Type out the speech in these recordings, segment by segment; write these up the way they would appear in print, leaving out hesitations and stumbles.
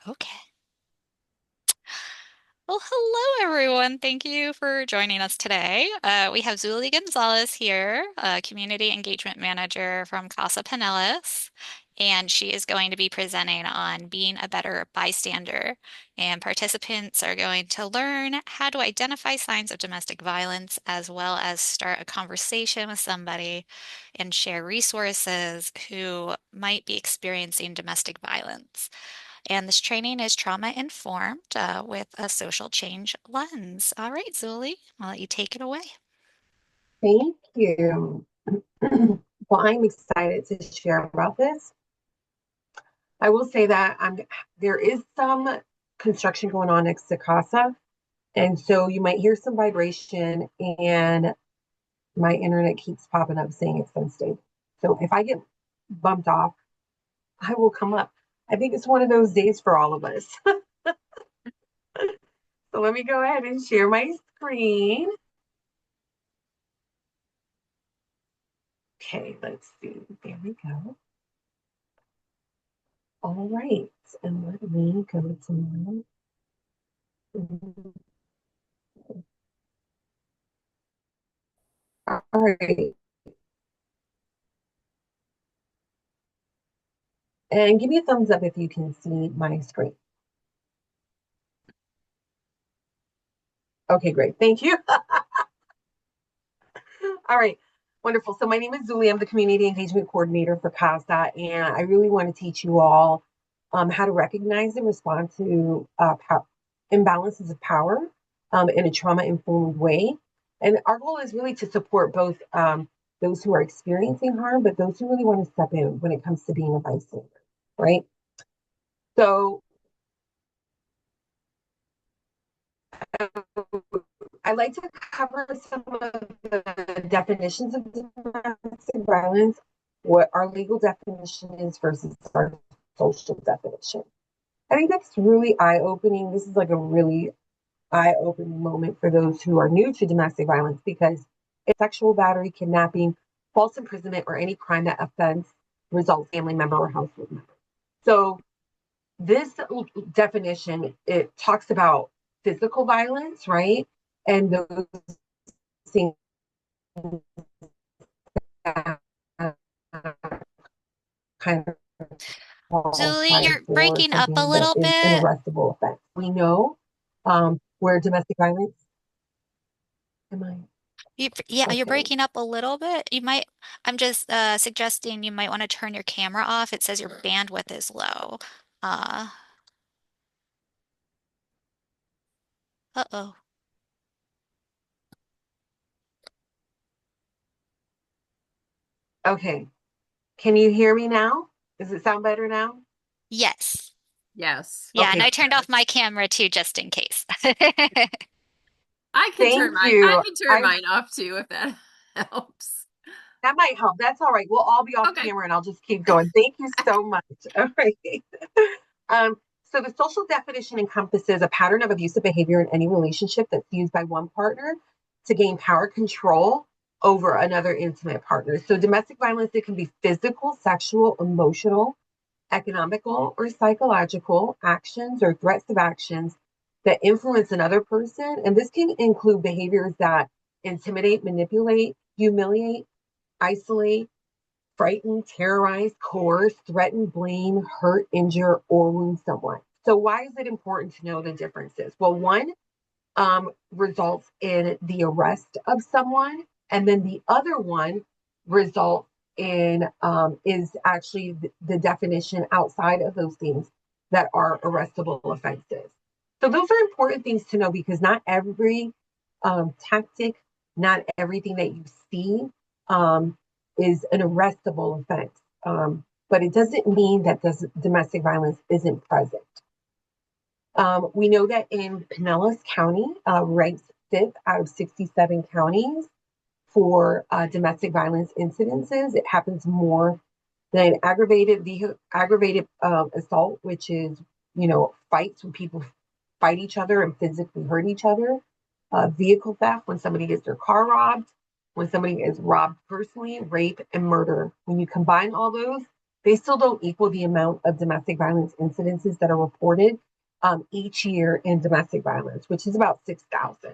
Okay. Well, hello everyone. Thank you for joining us today. We have Zuli Gonzalez here, a Community Engagement Manager from CASA Pinellas, and she is going to be presenting on being a better bystander. And participants are going to learn how to identify signs of domestic violence, as well as start a conversation with somebody and share resources who might be experiencing domestic violence. And this training is trauma informed with a social change lens. All right, Zuli, I'll let you take it away. Thank you. Well, I'm excited to share about this. I will say that there is some construction going on next to CASA, and so you might hear some vibration, and my internet keeps popping up saying it's unstable. So if I get bumped off, I will come up. I think it's one of those days for all of us. So let me go ahead and share my screen. Okay, let's see. There we go. All right, and let me go to my. All right. And give me a thumbs up if you can see my screen. Okay, great. Thank you. All right. Wonderful. So my name is Zuli. I'm the Community Engagement Coordinator for CASA, and I really want to teach you all how to recognize and respond to imbalances of power in a trauma-informed way. And our goal is really to support both those who are experiencing harm, but those who really want to step in when it comes to being a bystander, right? So I like to cover some of the definitions of domestic violence, what our legal definition is versus our social definition. I think that's really eye opening. This is like a really eye opening moment for those who are new to domestic violence because it's sexual battery, kidnapping, false imprisonment, or any crime that offends results family member or household member. So this definition, it talks about physical violence, right? And those things that kind of Zuli, qualify you're for breaking up a something that little is an bit. arrestable offense. We know where domestic violence, am I? Yeah, you're Okay. breaking up a little bit. I'm just suggesting you might want to turn your camera off. It says your bandwidth is low. Uh, uh-oh. Okay. Can you hear me now? Does it sound better now? Yes. Yes. Yeah, and Okay. I turned off my camera too, just in case. Thank I you. can turn mine off too if that helps. That might help. That's all right. We'll all be off Okay. camera and I'll just keep going. Thank you so much. All right. So the social definition encompasses a pattern of abusive behavior in any relationship that's used by one partner to gain power control over another intimate partner. So domestic violence, it can be physical, sexual, emotional, economical, or psychological actions or threats of actions that influence another person. And this can include behaviors that intimidate, manipulate, humiliate, isolate, frighten, terrorize, coerce, threaten, blame, hurt, injure, or wound someone. So, why is it important to know the differences? Well, one results in the arrest of someone, and then the other one results in is actually the definition outside of those things that are arrestable offenses. So, those are important things to know because not every tactic, not everything that you see is an arrestable offense. But it doesn't mean that domestic violence isn't present. We know that in Pinellas County, ranks fifth out of 67 counties for domestic violence incidences. It happens more than aggravated assault, which is fights when people fight each other and physically hurt each other. Vehicle theft when somebody gets their car robbed, when somebody is robbed personally, rape and murder. When you combine all those, they still don't equal the amount of domestic violence incidences that are reported each year in domestic violence, which is about 6,000.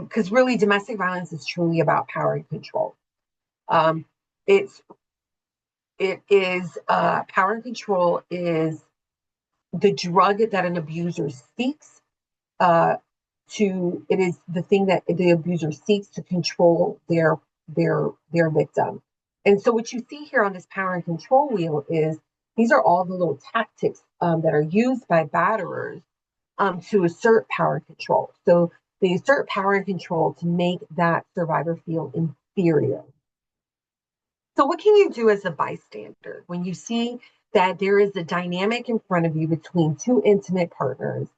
Because really, domestic violence is truly about power and control. Um, it's it is power and control is the drug that an abuser seeks uh, it is the thing that the abuser seeks to control their victim. And so what you see here on this power and control wheel is these are all the little tactics that are used by batterers to assert power and control. So they assert power and control to make that survivor feel inferior. So what can you do as a bystander when you see that there is a dynamic in front of you between two intimate partners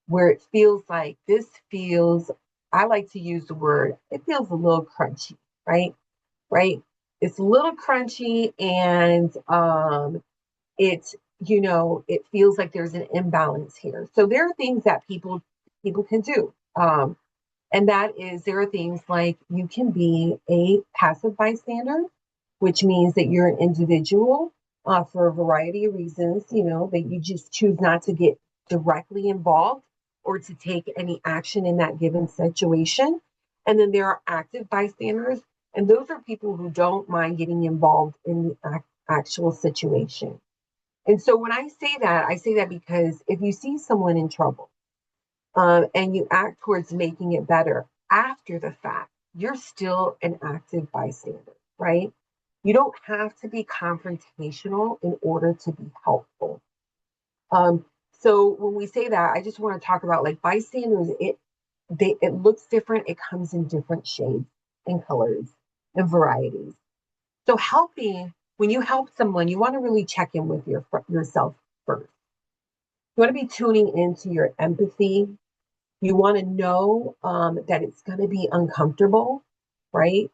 where it feels like I like to use the word, it feels a little crunchy, right? Right? It's a little crunchy and it feels like there's an imbalance here. So there are things that people can do. And that is, there are things like you can be a passive bystander, which means that you're an individual for a variety of reasons, that you just choose not to get directly involved or to take any action in that given situation. And then there are active bystanders, and those are people who don't mind getting involved in the actual situation. And so when I say that because if you see someone in trouble, and you act towards making it better after the fact, you're still an active bystander, right? You don't have to be confrontational in order to be helpful. Um, so when we say that, I just want to talk about like bystanders. It looks different. It comes in different shades and colors and varieties. So when you help someone, you want to really check in with yourself first. You want to be tuning into your empathy. You want to know that it's going to be uncomfortable, right?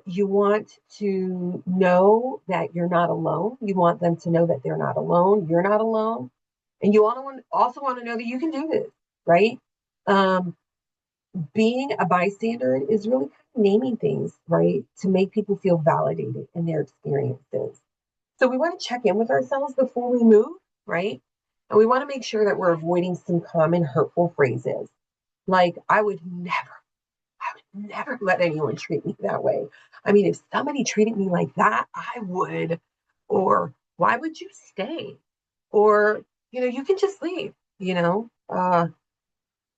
You want to know that you're not alone. You want them to know that they're not alone. You're not alone. And you also want to know that you can do this, right? Um, Being a bystander is really kind of naming things, right? To make people feel validated in their experiences. So we want to check in with ourselves before we move, right? And we want to make sure that we're avoiding some common hurtful phrases like, I would never let anyone treat me that way. I mean, if somebody treated me like that, I would. Or why would you stay? Or, you can just leave.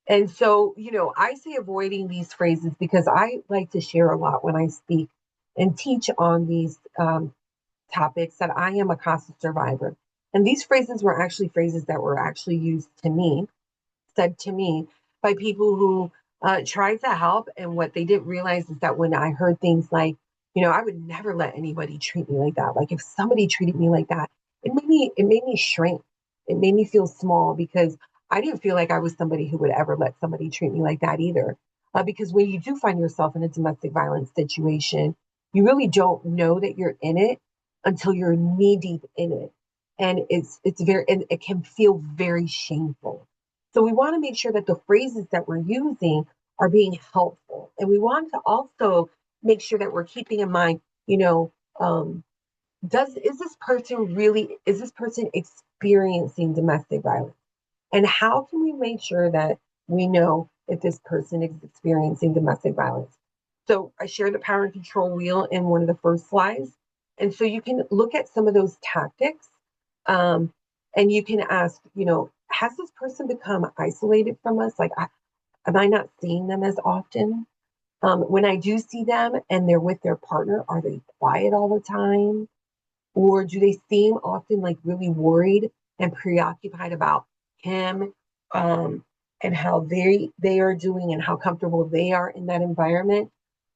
And so, I say avoiding these phrases because I like to share a lot when I speak and teach on these topics that I am a CASA survivor. And these phrases were actually phrases that were actually said to me by people who tried to help. And what they didn't realize is that when I heard things like, I would never let anybody treat me like that. Like if somebody treated me like that, it made me shrink. It made me feel small because I didn't feel like I was somebody who would ever let somebody treat me like that either. Because when you do find yourself in a domestic violence situation, you really don't know that you're in it until you're knee deep in it. And and it can feel very shameful. So we want to make sure that the phrases that we're using are being helpful. And we want to also make sure that we're keeping in mind, um, is this person experiencing domestic violence? And how can we make sure that we know if this person is experiencing domestic violence? So I shared the power and control wheel in one of the first slides. And so you can look at some of those tactics um, and you can ask, has this person become isolated from us? Like, am I not seeing them as often? When I do see them and they're with their partner, are they quiet all the time? Or do they seem often like really worried and preoccupied about him um, and how they are doing and how comfortable they are in that environment?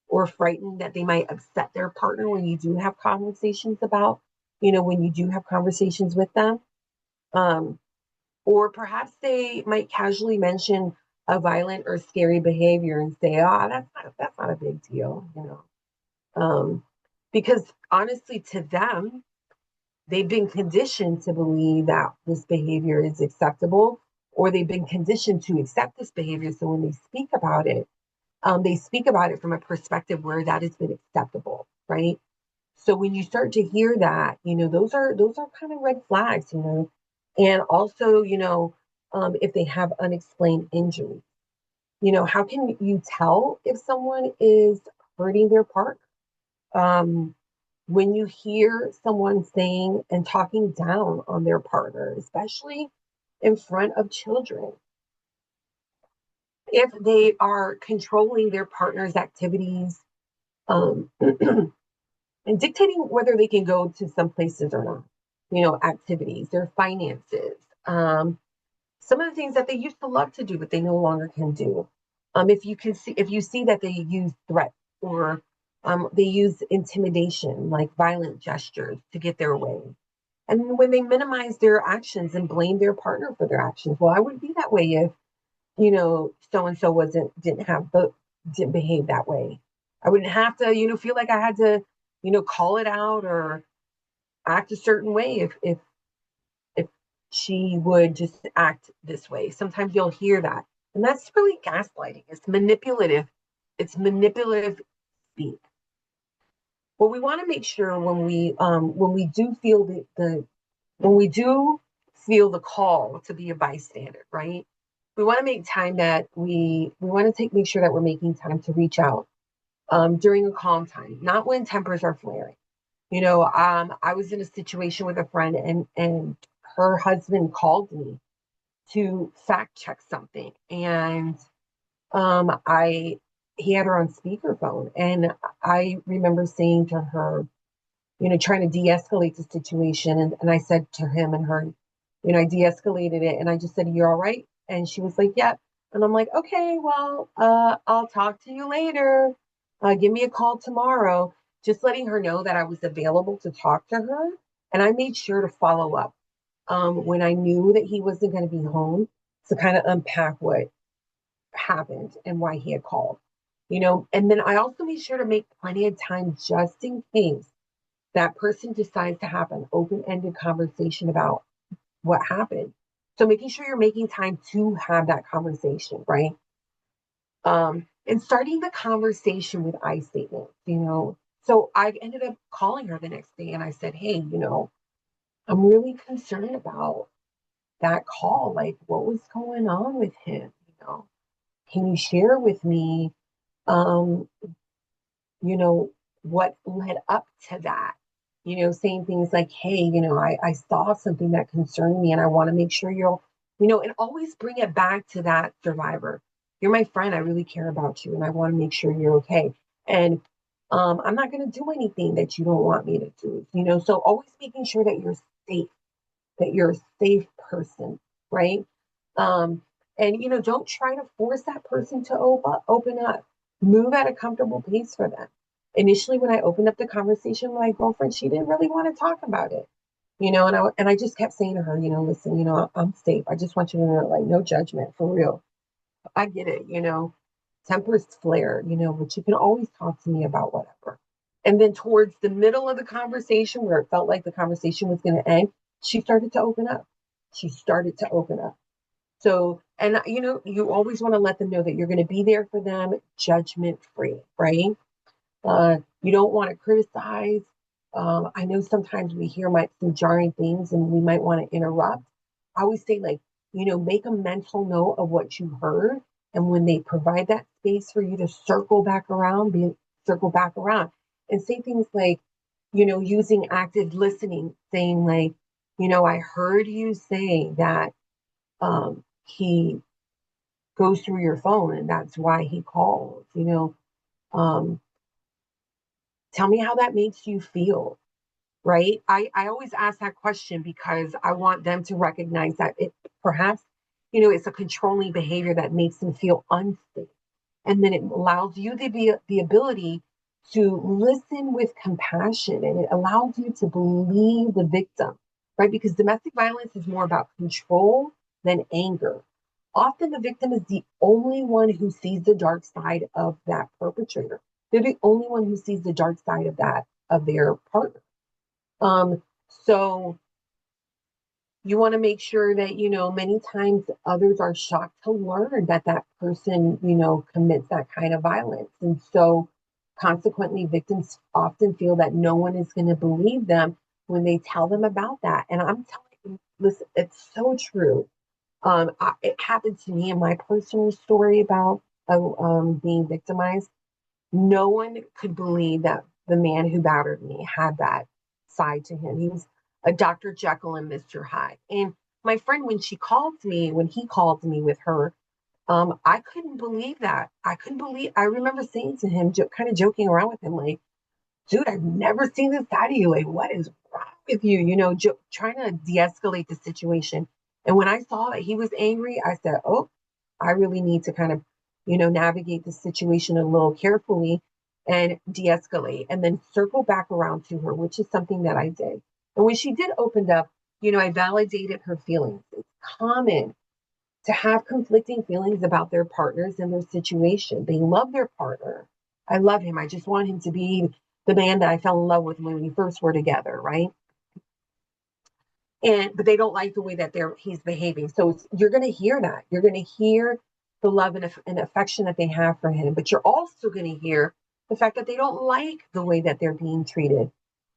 Or frightened that they might upset their partner when you do have conversations when you do have conversations with them? Um, or perhaps they might casually mention a violent or scary behavior and say, "Ah, that's not a big deal." Because honestly, to them, they've been conditioned to believe that this behavior is acceptable, or they've been conditioned to accept this behavior. So when they speak about it from a perspective where that has been acceptable, right? So when you start to hear that, those are kind of red flags. And also, if they have unexplained injury, how can you tell if someone is hurting their partner? Um, when you hear someone saying and talking down on their partner, especially in front of children, if they are controlling their partner's activities, um, and dictating whether they can go to some places or not, activities, their finances, some of the things that they used to love to do, but they no longer can do. If you see that they use threats or they use intimidation, like violent gestures to get their way. And when they minimize their actions and blame their partner for their actions, well, I wouldn't be that way if, so and so didn't behave that way. I wouldn't have to, feel like I had to, call it out or act a certain way if she would just act this way. Sometimes you'll hear that. And that's really gaslighting. It's manipulative. It's manipulative speak. Well, we want to make sure when we do feel the when we do feel the call to be a bystander, right? We want to make time that we want to make sure that we're making time to reach out during a calm time, not when tempers are flaring. I was in a situation with a friend, and her husband called me to fact check something, and I he had her on speakerphone, and I remember saying to her, trying to de-escalate the situation, and I said to him and her, I de-escalated it, and I just said, "You're all right," and she was like, "Yeah," and I'm like, "Okay, well, I'll talk to you later. Give me a call tomorrow." Just letting her know that I was available to talk to her, and I made sure to follow up when I knew that he wasn't going to be home to kind of unpack what happened and why he had called. And then I also made sure to make plenty of time just in case that person decides to have an open-ended conversation about what happened. So making sure you're making time to have that conversation, right? And starting the conversation with I statements. So I ended up calling her the next day and I said, "Hey, I'm really concerned about that call. Like, what was going on with him? Can you share with me, um, you know, what led up to that?" Saying things like, "Hey, I saw something that concerned me and I want to make sure and always bring it back to that survivor. You're my friend. I really care about you and I want to make sure you're okay. And I'm not going to do anything that you don't want me to do, so always making sure safe, that you're a safe person, right? Um, and don't try to force that person to open up. Move at a comfortable pace for them. Initially, when I opened up the conversation with my girlfriend, she didn't really want to talk about it, and I just kept saying to her, "Listen, I'm safe. I just want you to know, like, no judgment, for real. I get it, tempers flare, but you can always talk to me about whatever." And then towards the middle of the conversation, where it felt like the conversation was going to end, she started to open up. She started to open up. So, and you always want to let them know that you're going to be there for them, judgment free, right? You don't want to criticize. I know sometimes we hear some jarring things and we might want to interrupt. I always say, like, make a mental note of what you heard. And when they provide that space for you to circle back around and say things like, using active listening, saying like, "I heard you say that he goes through your phone and that's why he calls, um, tell me how that makes you feel." Right? I always ask that question because I want them to recognize that it perhaps, it's a controlling behavior that makes them feel unsafe. And then it allows you the ability to listen with compassion, and it allows you to believe the victim, right? Because domestic violence is more about control than anger. Often the victim is the only one who sees the dark side of that perpetrator. They're the only one who sees the dark side of their partner. So you want to make sure that, many times others are shocked to learn that that person, commits that kind of violence. And so Consequently, victims often feel that no one is going to believe them when they tell them about that. And I'm telling you, listen, it's so true. It happened to me in my personal story about being victimized. No one could believe that the man who battered me had that side to him. He was a Dr. Jekyll and Mr. Hyde. And my friend, when he called me with her, I couldn't believe that. I remember saying to him, kind of joking around with him, like, dude, I've never seen this side of you. Like, what is wrong with you? Trying to de escalate the situation. And when I saw that he was angry, I said, oh, I really need to kind of, navigate the situation a little carefully and de escalate and then circle back around to her, which is something that I did. And when she did open up, I validated her feelings. It's common to have conflicting feelings about their partners and their situation. They love their partner. I love him. I just want him to be the man that I fell in love with when we first were together, right? But they don't like the way that he's behaving. So you're going to hear that. You're going to hear the love and affection that they have for him, but you're also going to hear the fact that they don't like the way that they're being treated.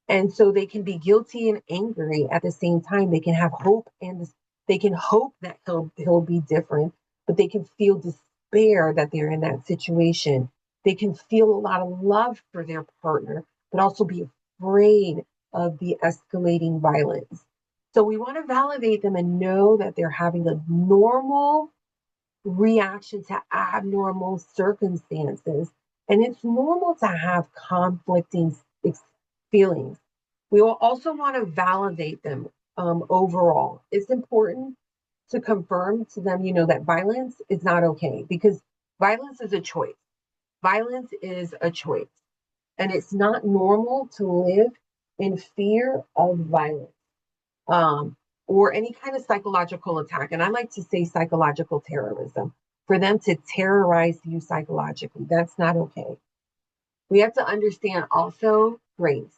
And so they can be guilty and angry at the same time. They can have hope they can hope that he'll be different, but they can feel despair that they're in that situation. They can feel a lot of love for their partner, but also be afraid of the escalating violence. So we want to validate them and know that they're having a normal reaction to abnormal circumstances. And it's normal to have conflicting feelings. We will also want to validate them overall. It's important to confirm to them, that violence is not okay because violence is a choice. Violence is a choice. And it's not normal to live in fear of violence or any kind of psychological attack. And I like to say psychological terrorism, for them to terrorize you psychologically. That's not okay. We have to understand also grace.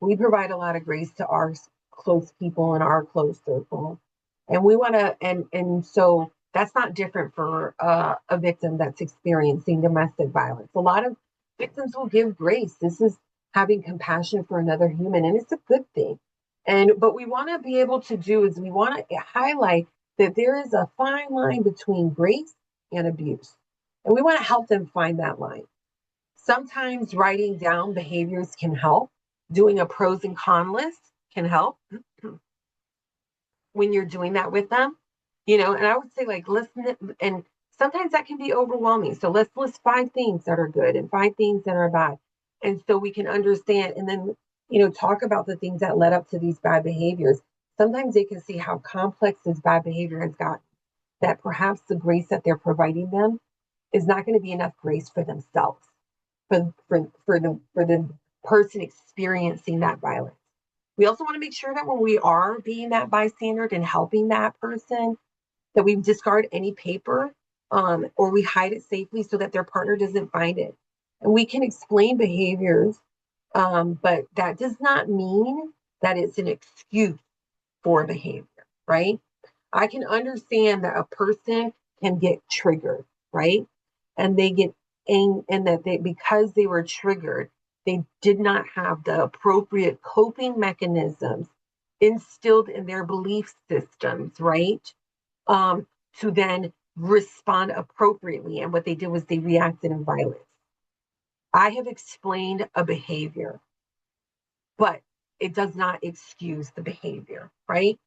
We provide a lot of grace to our close people in our close circle. And we want to, and so that's not different for a victim that's experiencing domestic violence. A lot of victims will give grace. This is having compassion for another human, and it's a good thing. But we want to be able to do is we want to highlight that there is a fine line between grace and abuse. And we want to help them find that line. Sometimes writing down behaviors can help. Doing a pros and con list can help when you're doing that with them. And I would say, like, listen, and sometimes that can be overwhelming. So let's list 5 things that are good and 5 things that are bad. And so we can understand and then, talk about the things that led up to these bad behaviors. Sometimes they can see how complex this bad behavior has gotten, that perhaps the grace that they're providing them is not going to be enough grace for themselves, for the person experiencing that violence. We also want to make sure that when we are being that bystander and helping that person, that we discard any paper or we hide it safely so that their partner doesn't find it. And we can explain behaviors, but that does not mean that it's an excuse for behavior, right? I can understand that a person can get triggered, right? And they get and that because they were triggered, they did not have the appropriate coping mechanisms instilled in their belief systems, right? To then respond appropriately. And what they did was they reacted in violence. I have explained a behavior, but it does not excuse the behavior, right?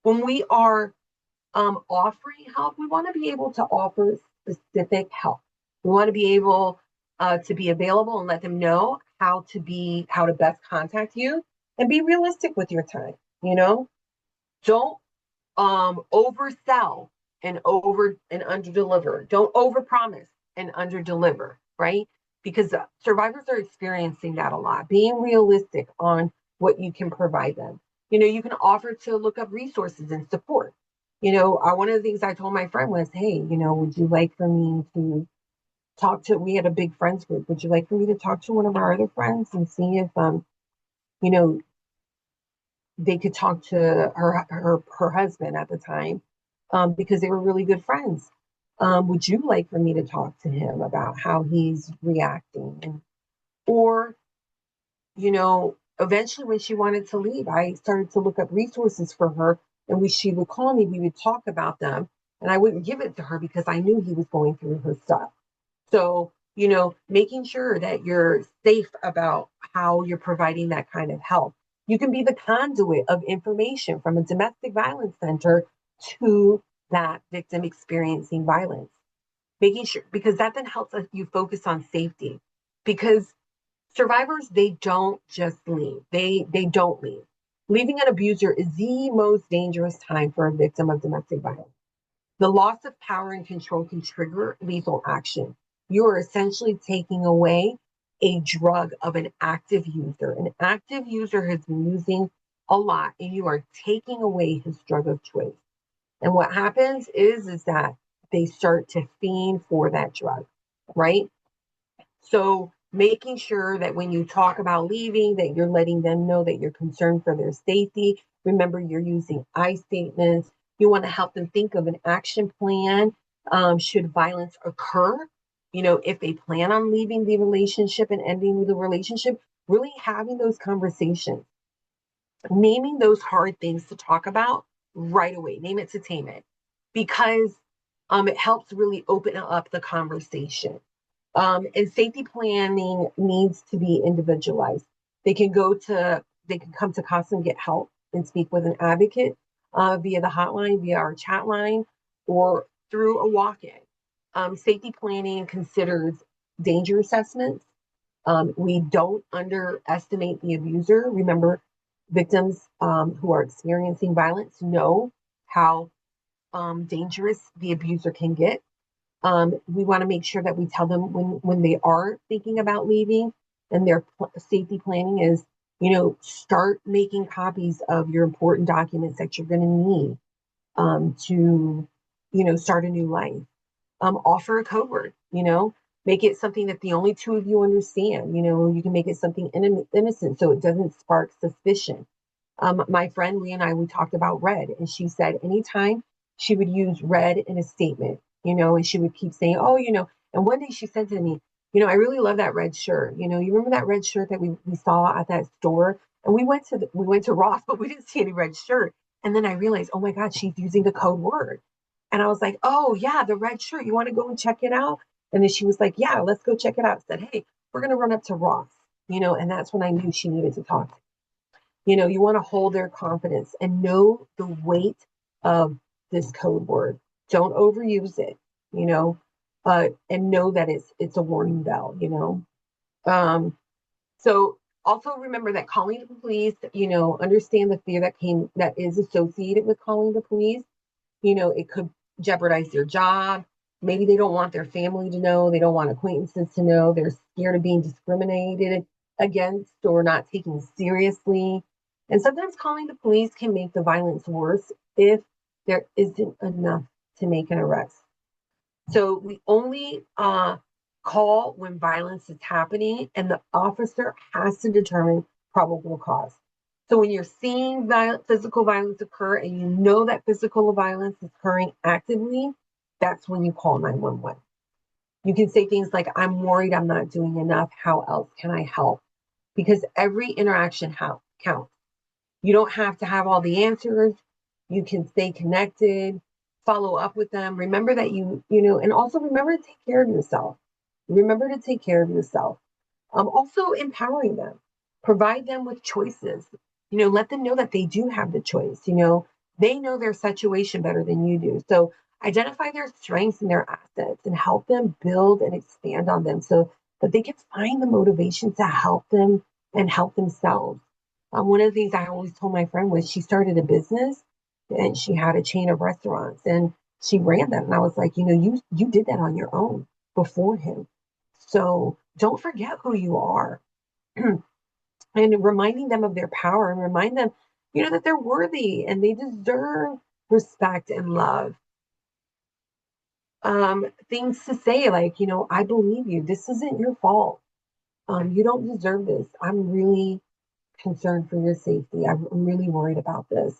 When we are offering help, we want to be able to offer specific help. We want to be able to be available and let them know how to best contact you and be realistic with your time. Don't oversell and under deliver. Don't overpromise and under deliver, right? Because survivors are experiencing that a lot. Being realistic on what you can provide them. You can offer to look up resources and support. One of the things I told my friend was, hey, would you like for me to we had a big friends group. Would you like for me to talk to one of our other friends and see if, you know, they could talk to her husband at the time, because they were really good friends. Would you like for me to talk to him about how he's reacting? And Or, eventually when she wanted to leave, I started to look up resources for her, and she would call me, we would talk about them, and I wouldn't give it to her because I knew he was going through her stuff. So, making sure that you're safe about how you're providing that kind of help. You can be the conduit of information from a domestic violence center to that victim experiencing violence. Making sure, because that then helps you focus on safety. Because survivors, they don't just leave. They don't leave. Leaving an abuser is the most dangerous time for a victim of domestic violence. The loss of power and control can trigger lethal action. You are essentially taking away a drug of an active user. An active user has been using a lot, and you are taking away his drug of choice. And what happens is that they start to fiend for that drug, right? So making sure that when you talk about leaving, that you're letting them know that you're concerned for their safety. Remember, you're using I statements. You want to help them think of an action plan should violence occur. If they plan on leaving the relationship and ending the relationship, really having those conversations, naming those hard things to talk about right away, name it to tame it, because it helps really open up the conversation. And safety planning needs to be individualized. They can come to CASA and get help and speak with an advocate via the hotline, via our chat line, or through a walk-in. Safety planning considers danger assessments. We don't underestimate the abuser. Remember, victims who are experiencing violence know how dangerous the abuser can get. We want to make sure that we tell them when they are thinking about leaving, and their safety planning is, start making copies of your important documents that you're going to need to, start a new life. Offer a code word, make it something that the only two of you understand. You can make it something innocent so it doesn't spark suspicion. My friend Lee and I, we talked about red, and she said anytime she would use red in a statement, and she would keep saying, oh, and one day she said to me, I really love that red shirt. You remember that red shirt that we saw at that store? And we went to Ross, but we didn't see any red shirt. And then I realized, oh my God, she's using the code word. And I was like, oh yeah, the red shirt. You want to go and check it out? And then she was like, yeah, let's go check it out. I said, hey, we're going to run up to Ross, and that's when I knew she needed to talk to me. You want to hold their confidence and know the weight of this code word. Don't overuse it, and know that it's a warning bell. So also remember that calling the police, understand the fear that is associated with calling the police. It could jeopardize their job. Maybe they don't want their family to know. They don't want acquaintances to know. They're scared of being discriminated against or not taken seriously. And sometimes calling the police can make the violence worse if there isn't enough to make an arrest. So we only call when violence is happening, and the officer has to determine probable cause. So when you're seeing physical violence occur and you know that physical violence is occurring actively, that's when you call 911. You can say things like, I'm worried I'm not doing enough. How else can I help? Because every interaction counts. You don't have to have all the answers. You can stay connected, follow up with them. Remember that and also remember to take care of yourself. Remember to take care of yourself. Also empowering them, provide them with choices. Let them know that they do have the choice. They know their situation better than you do. So identify their strengths and their assets and help them build and expand on them so that they can find the motivation to help them and help themselves. One of the things I always told my friend was she started a business and she had a chain of restaurants and she ran them. And I was like, you did that on your own before him. So don't forget who you are. And reminding them of their power and remind them, that they're worthy and they deserve respect and love. Things to say like, I believe you. This isn't your fault. You don't deserve this. I'm really concerned for your safety. I'm really worried about this,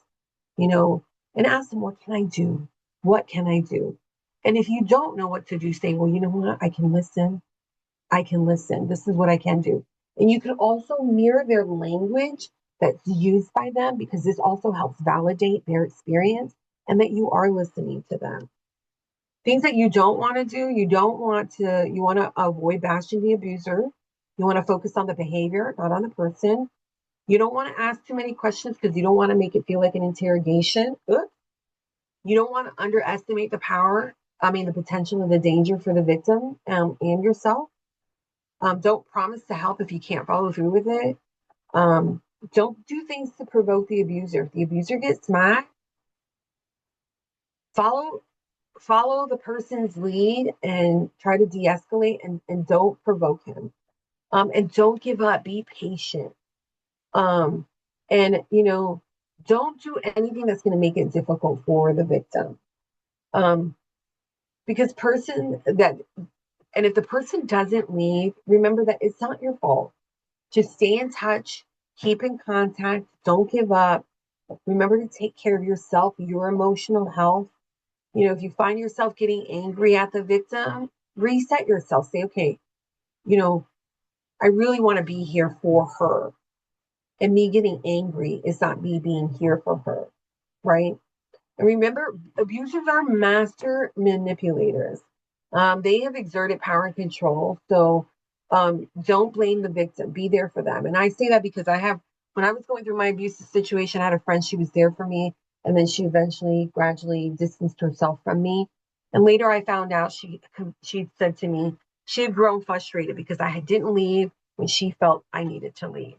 and ask them, what can I do? What can I do? And if you don't know what to do, say, well, you know what? I can listen. I can listen. This is what I can do. And you can also mirror their language that's used by them because this also helps validate their experience and that you are listening to them. Things that you don't want to do, you want to avoid bashing the abuser. You want to focus on the behavior, not on the person. You don't want to ask too many questions because you don't want to make it feel like an interrogation. Oops. You don't want to underestimate the potential of the danger for the victim and yourself. Don't promise to help if you can't follow through with it. Um, don't do things to provoke the abuser. If the abuser gets mad, follow follow the person's lead and try to de-escalate and don't provoke him. And don't give up. Be patient. Um, and don't do anything that's going to make it difficult for the victim. Um, because person that and if the person doesn't leave, remember that it's not your fault. Just stay in touch, keep in contact, don't give up. Remember to take care of yourself, your emotional health. If you find yourself getting angry at the victim, reset yourself. Say, okay, you know, I really want to be here for her. And me getting angry is not me being here for her, right? And remember, abusers are master manipulators. They have exerted power and control. So don't blame the victim. Be there for them. And I say that because when I was going through my abusive situation, I had a friend, she was there for me. And then she eventually, gradually distanced herself from me. And later I found out she said to me, she had grown frustrated because I didn't leave when she felt I needed to leave.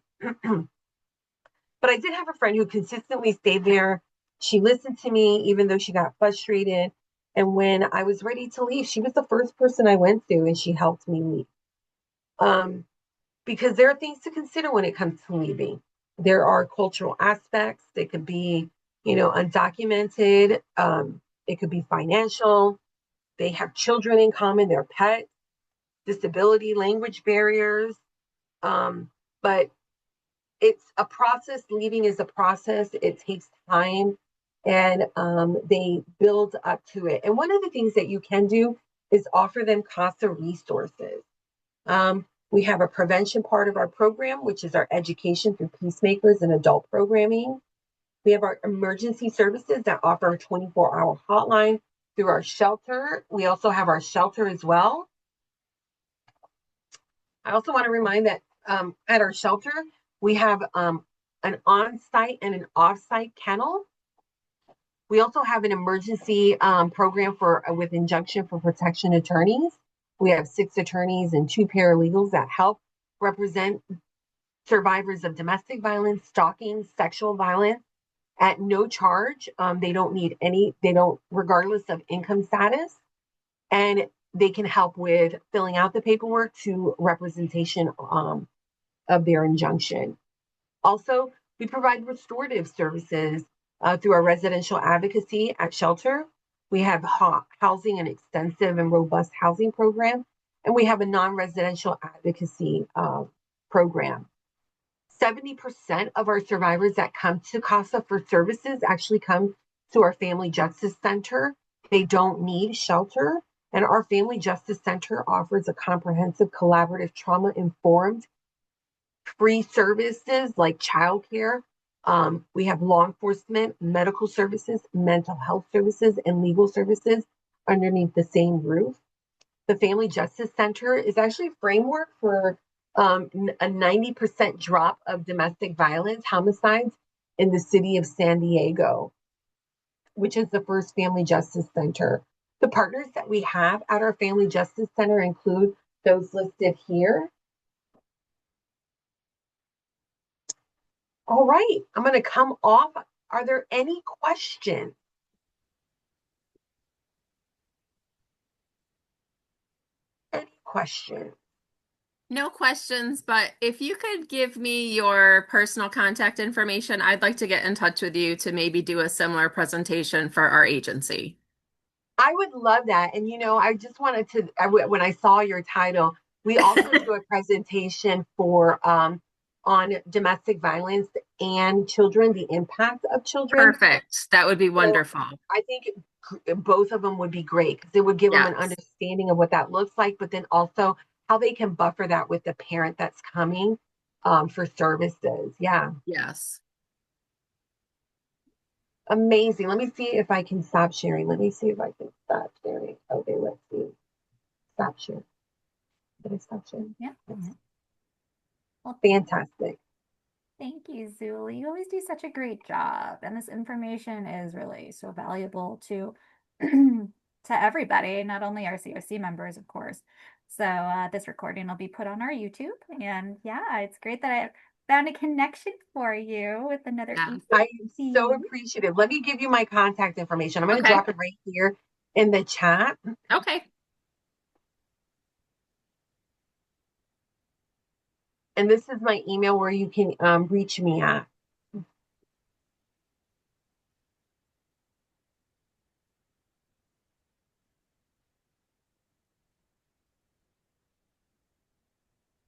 But I did have a friend who consistently stayed there. She listened to me, even though she got frustrated. And when I was ready to leave, she was the first person I went to, and she helped me leave. Um, because there are things to consider when it comes to leaving. There are cultural aspects. They could be, undocumented. It could be financial. They have children in common, their pets, disability, language barriers. But it's a process. Leaving is a process. It takes time, and they build up to it. And one of the things that you can do is offer them CASA resources. We have a prevention part of our program, which is our education through peacemakers and adult programming. We have our emergency services that offer a 24-hour hotline through our shelter. We also have our shelter as well. I also want to remind that at our shelter, we have an on-site and an off-site kennel. We also have an emergency program with injunction for protection attorneys. We have 6 attorneys and 2 paralegals that help represent survivors of domestic violence, stalking, sexual violence at no charge. They don't need regardless of income status. And they can help with filling out the paperwork to representation of their injunction. Also, we provide restorative services through our residential advocacy at shelter. We have housing, an extensive and robust housing program, and we have a non-residential advocacy program. 70% of our survivors that come to CASA for services actually come to our Family Justice Center. They don't need shelter. And our Family Justice Center offers a comprehensive, collaborative, trauma-informed, free services like childcare. We have law enforcement, medical services, mental health services, and legal services underneath the same roof. The Family Justice Center is actually a framework for a 90% drop of domestic violence, homicides in the city of San Diego, which is the first Family Justice Center. The partners that we have at our Family Justice Center include those listed here. All right, I'm going to come off. Are there any questions? Any questions? No questions, but if you could give me your personal contact information, I'd like to get in touch with you to maybe do a similar presentation for our agency. I would love that. And I just wanted to, when I saw your title, we also do a presentation for on domestic violence and children, the impact of children. Perfect. That would be So wonderful. I think both of them would be great because it would give them an Yes. understanding of what that looks like, but then also how they can buffer that with the parent that's coming. for services. Yeah, Yes. amazing. Let me see if I can stop sharing. Let me see if I can stop sharing. Okay, let's see. Stop sharing. Did I stop sharing? Yeah. Yes. Well, Fantastic. thank you, Zuli. You always do such a great job, and this information is really so valuable to to everybody, not only our COC members, of course. So this recording will be put on our YouTube, and yeah, it's great that I found a connection for you with another Yes. I am so ECC. appreciative. Let me give you my contact information. I'm going to Okay. drop it right here in the chat. Okay. And this is my email where you can reach me at.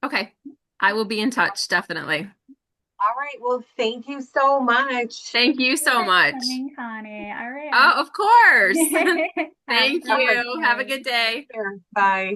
Okay. I will be in touch, definitely. All right. Well, thank you so much. Thank you Thank you so for much. coming, Connie. All right. Oh, of course. Have a Thank great All right. you. Have a day. good day. Take care. Bye.